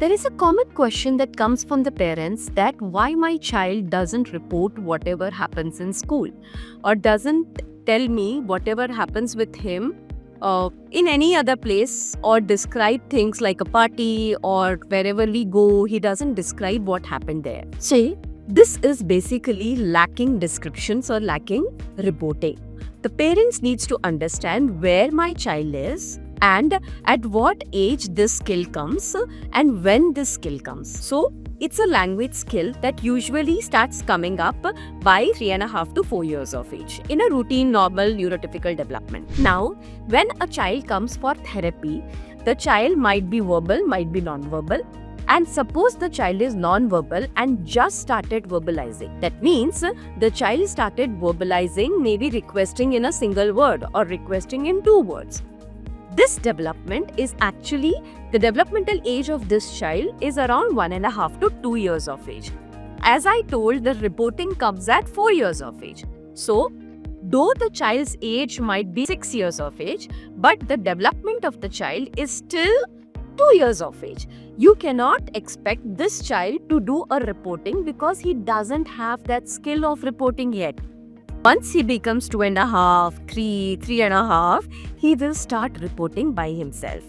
There is a common question that comes from the parents that why my child doesn't report whatever happens in school or doesn't tell me whatever happens with him in any other place or describe things like a party or wherever we go, he doesn't describe what happened there. So, this is basically lacking descriptions or lacking reporting. The parents needs to understand where my child is and at what age this skill comes and when this skill comes. So, it's a language skill that usually starts coming up by 3.5 to 4 years of age in a routine normal neurotypical development. Now, when a child comes for therapy, the child might be verbal, might be non-verbal. And suppose the child is non-verbal and just started verbalizing. That means the child started verbalizing, maybe requesting in a single word or requesting in 2 words. This development is actually, the developmental age of this child is around 1.5 to 2 years of age. As I told, the reporting comes at 4 years of age. So, though the child's age might be 6 years of age, but the development of the child is still 2 years of age. You cannot expect this child to do a reporting because he doesn't have that skill of reporting yet. Once he becomes 2.5, 3.5, he will start reporting by himself.